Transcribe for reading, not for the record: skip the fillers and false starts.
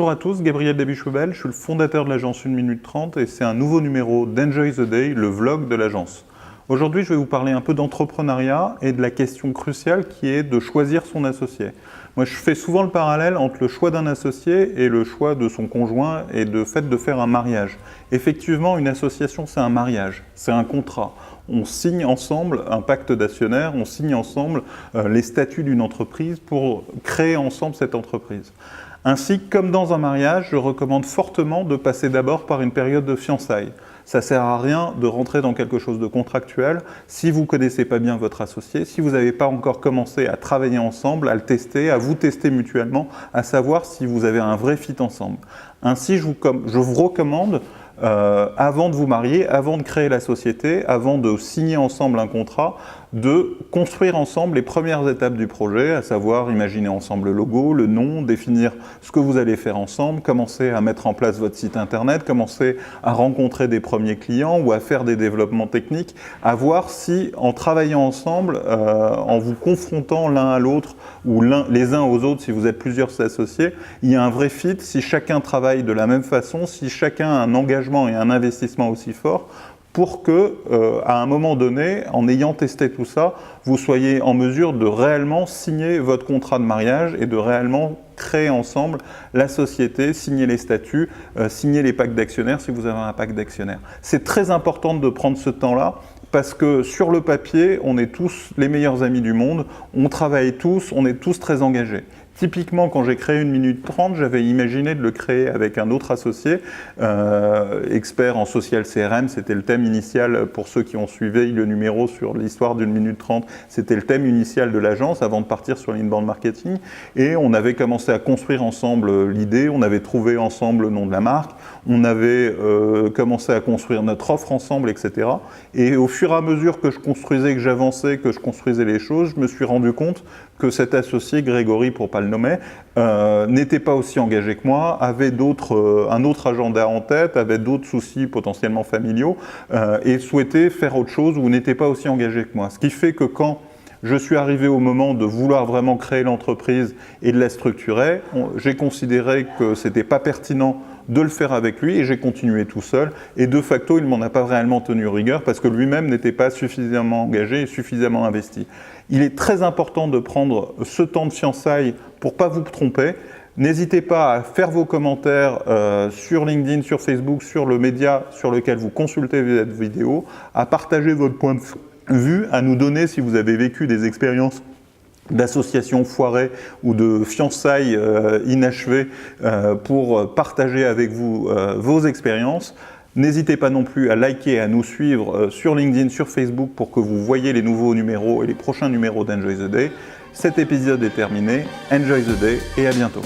Bonjour à tous, Gabriel Dabichebel, je suis le fondateur de l'agence 1 minute 30 et c'est un nouveau numéro d'Enjoy the Day, le vlog de l'agence. Aujourd'hui, je vais vous parler un peu d'entrepreneuriat et de la question cruciale qui est de choisir son associé. Moi, je fais souvent le parallèle entre le choix d'un associé et le choix de son conjoint et le fait de faire un mariage. Effectivement, une association, c'est un mariage, c'est un contrat. On signe ensemble un pacte d'actionnaires, on signe ensemble les statuts d'une entreprise pour créer ensemble cette entreprise. Ainsi, comme dans un mariage, je recommande fortement de passer d'abord par une période de fiançailles. Ça ne sert à rien de rentrer dans quelque chose de contractuel si vous ne connaissez pas bien votre associé, si vous n'avez pas encore commencé à travailler ensemble, à le tester, à vous tester mutuellement, à savoir si vous avez un vrai fit ensemble. Ainsi, je vous recommande, avant de vous marier, avant de créer la société, avant de signer ensemble un contrat, de construire ensemble les premières étapes du projet, à savoir imaginer ensemble le logo, le nom, définir ce que vous allez faire ensemble, commencer à mettre en place votre site internet, commencer à rencontrer des premiers clients ou à faire des développements techniques, à voir si en travaillant ensemble, en vous confrontant l'un à l'autre ou les uns aux autres, si vous êtes plusieurs associés, il y a un vrai fit, si chacun travaille de la même façon, si chacun a un engagement et un investissement aussi fort, pour que, à un moment donné, en ayant testé tout ça, vous soyez en mesure de réellement signer votre contrat de mariage et de réellement créer ensemble la société, signer les statuts, signer les pactes d'actionnaires si vous avez un pacte d'actionnaires. C'est très important de prendre ce temps-là parce que sur le papier, on est tous les meilleurs amis du monde, on travaille tous, on est tous très engagés. Typiquement, quand j'ai créé 1 minute 30, j'avais imaginé de le créer avec un autre associé, expert en social CRM, c'était le thème initial pour ceux qui ont suivi le numéro sur l'histoire d'1 minute 30, c'était le thème initial de l'agence avant de partir sur l'inbound marketing. Et on avait commencé à construire ensemble l'idée, on avait trouvé ensemble le nom de la marque, on avait commencé à construire notre offre ensemble, etc. Et au fur et à mesure que je construisais, que j'avançais, que je construisais les choses, je me suis rendu compte que cet associé, Grégory pour pas le nommer, n'était pas aussi engagé que moi, avait un autre agenda en tête, avait d'autres soucis potentiellement familiaux et souhaitait faire autre chose ou n'était pas aussi engagé que moi. Ce qui fait que quand je suis arrivé au moment de vouloir vraiment créer l'entreprise et de la structurer, j'ai considéré que ce n'était pas pertinent de le faire avec lui et j'ai continué tout seul et de facto il ne m'en a pas réellement tenu rigueur parce que lui-même n'était pas suffisamment engagé et suffisamment investi. Il est très important de prendre ce temps de fiançailles pour ne pas vous tromper. N'hésitez pas à faire vos commentaires sur LinkedIn, sur Facebook, sur le média sur lequel vous consultez cette vidéo, à partager votre point de vue, à nous donner si vous avez vécu des expériences d'associations foirées ou de fiançailles inachevées pour partager avec vous vos expériences. N'hésitez pas non plus à liker et à nous suivre sur LinkedIn, sur Facebook pour que vous voyez les nouveaux numéros et les prochains numéros d'Enjoy the Day. Cet épisode est terminé. Enjoy the Day et à bientôt.